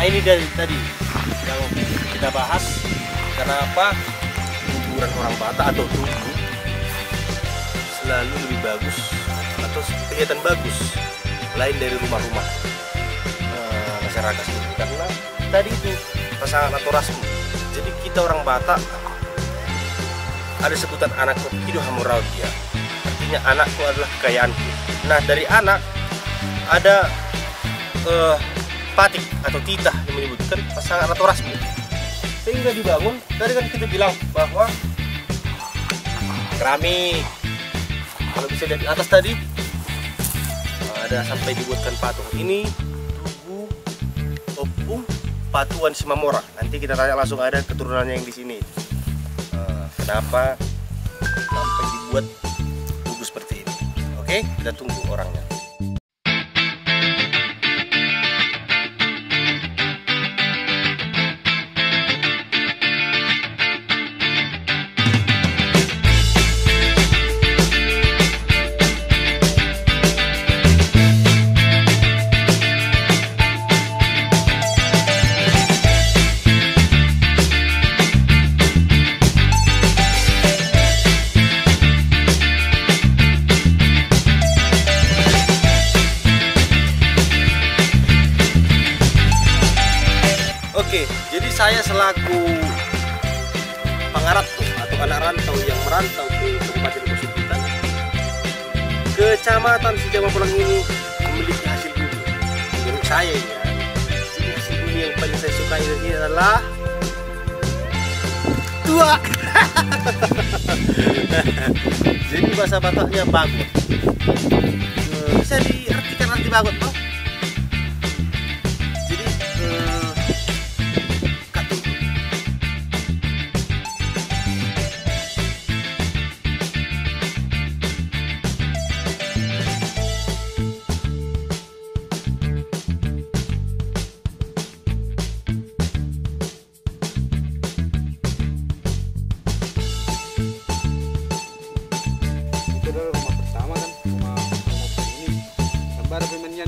Nah ini dari tadi yang kita bahas, kenapa kuburan orang Batak atau tugu selalu lebih bagus atau kelihatan bagus lain dari rumah-rumah masyarakat sini, karena tadi itu pasangan atau rasmi. Jadi kita orang Batak ada sebutan anakku hidup hamuraudia, artinya anakku adalah kekayaanku. Nah dari anak ada patik atau titah yang menyebutkan pasangan atau rasmi, sehingga dibangun. Tadi kan kita bilang bahwa keramik, kalau bisa lihat di atas tadi ada sampai dibuatkan patung. Ini tugu opung Patuan Simamora. Nanti kita tanya langsung, ada keturunannya yang di sini. Kenapa sampai dibuat tugu seperti ini? Oke, kita tunggu orangnya. Oke, jadi saya selaku pengarap atau anak rantau yang merantau ke Kabupaten Pasundan, Kecamatan Sijama Pulang ini memiliki hasil bumi. Menurut saya ya, jadi hasil bumi yang paling saya suka ini adalah tua. Jadi bahasa Bataknya bagot. Bisa diartikan arti bagot, toh?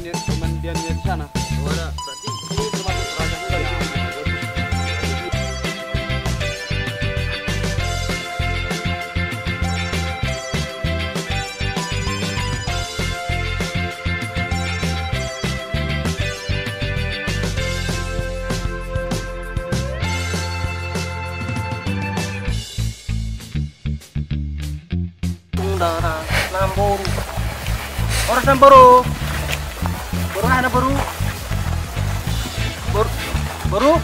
Pemandiannya di sana. Oh, ada. Berarti ini termasuk raja muda di sini. Darah Namboru. Orang Namboru. Baru ada baru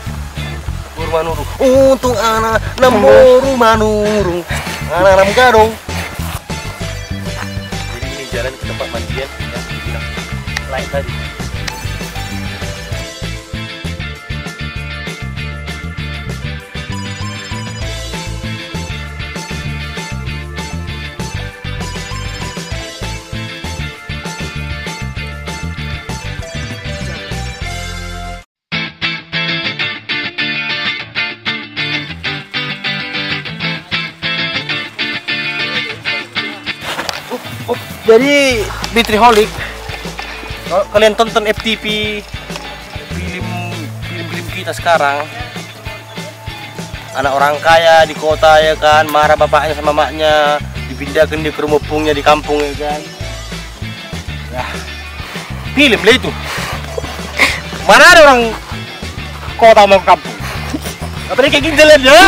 manurung. Untung anak Namboru manurung. Anak nam gadong. Jadi ini jalan ke tempat mandian yang dibilang lain tadi. Jadi Bitriholic, kalau kalian tonton FTV, film kita sekarang, anak orang kaya di kota ya kan, marah bapaknya sama maknya, dipindahkan dia ke rumah pungnya di kampung ya kan. Ya, film lah itu. Mana ada orang kota mau ke kampung? Apa kayak gini jalan ya?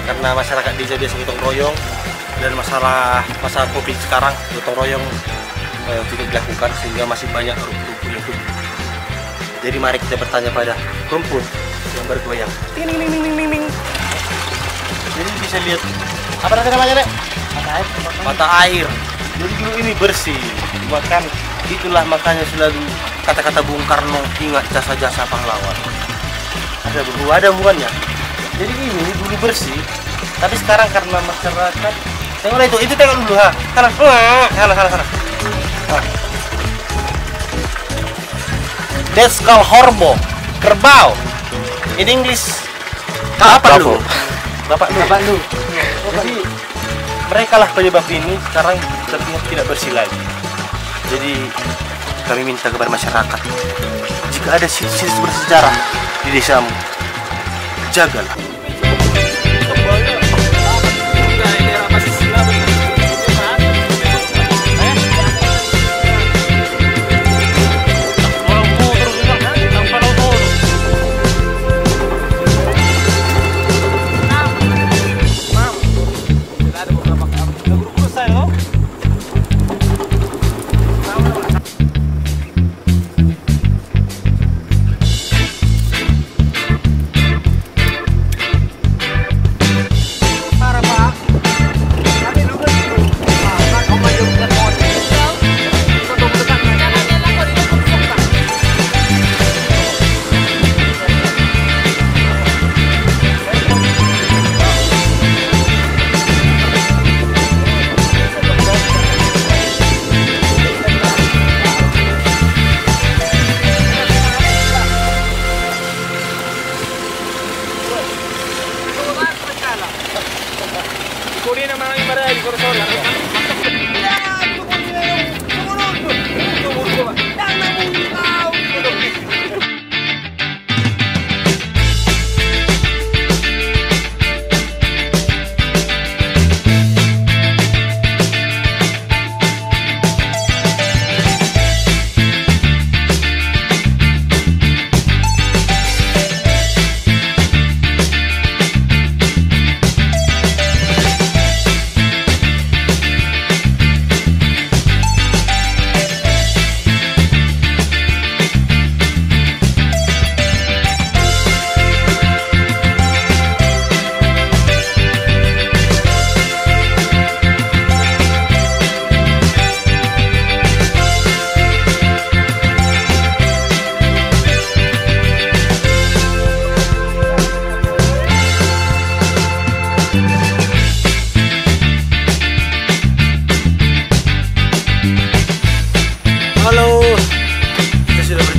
Karena masyarakat desa biasa gotong royong, dan masalah Covid sekarang gotong royong tidak dilakukan, sehingga masih banyak rumput yang tumbuh. Jadi mari kita bertanya pada rumput yang bergoyang. Ting ting ting ting ting ting. Jadi bisa lihat apa namanya, Nek? Mata air. Jadi dulu ini bersih. Bahkan itulah makanya selalu kata-kata Bung Karno, ingat jasa-jasa pahlawan. Ada hubungannya. Jadi ini dulu bersih, tapi sekarang karena masyarakat, tengoklah itu tengok dulu ha, sana, sana. That's called horbo, kerbau. In English, apa lu? Bapak lu. Jadi mereka lah penyebab ini sekarang terlihat tidak bersih lagi. Jadi kami minta kepada masyarakat, jika ada situs bersejarah di desamu, jagalah.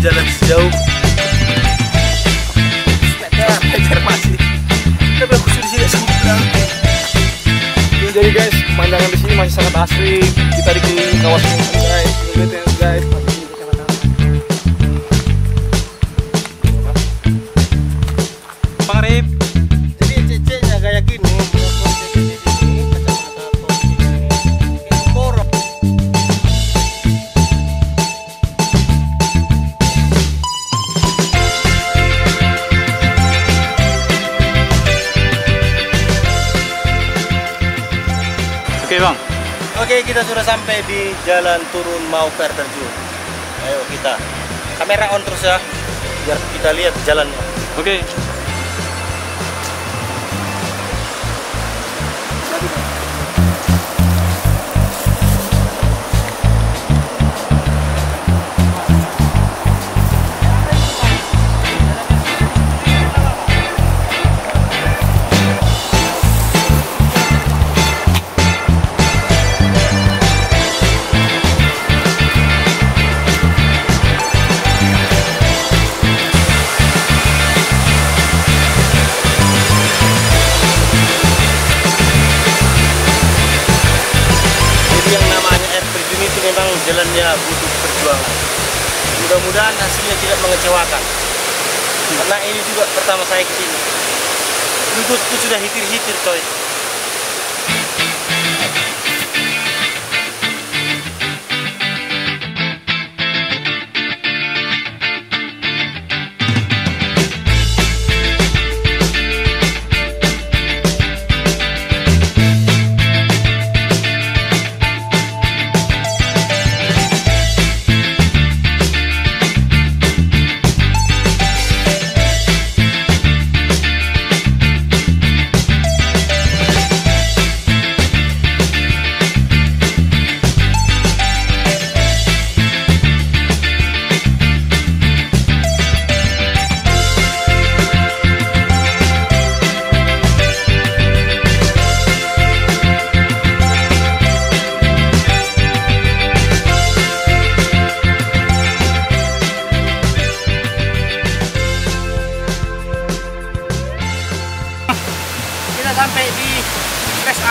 Jalan sejauh meter masih, tapi aku sudah tidak sanggup lagi. Jadi guys, pemandangan di sini masih sangat asri. Kita di kawasan ini guys, lihat ya guys. Bang Rip, jadi ceceknya kayak gini. Oke bang. Oke, kita sudah sampai di jalan turun mau ke air terjun. Ayo kita, kamera on terus ya, biar kita lihat jalannya. Oke. Memang jalannya butuh perjuangan. Mudah-mudahan hasilnya tidak mengecewakan. Karena ini juga pertama saya kesini. Lututku sudah hitir-hitir coy.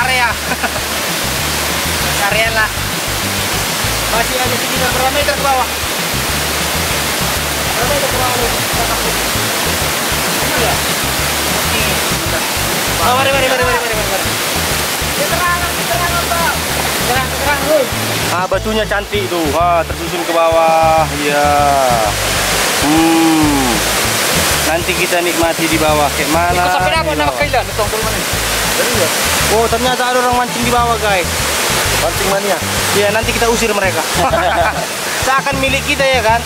area. Area lah. Masih ada sekitar berapa meter ke bawah? Berapa meter ke bawah? Ini ya? Oh, mari. Terang, Bang. Terang, Bang. Ah, batunya cantik tuh. Wah, tersusun ke bawah. Ya. Nanti kita nikmati di bawah. Kayak mana? Ikut sampai dapat nama kailan itong mana? Oh, ternyata ada orang mancing di bawah, guys. Mancing mania. Ya, nanti kita usir mereka. Seakan milik kita ya kan?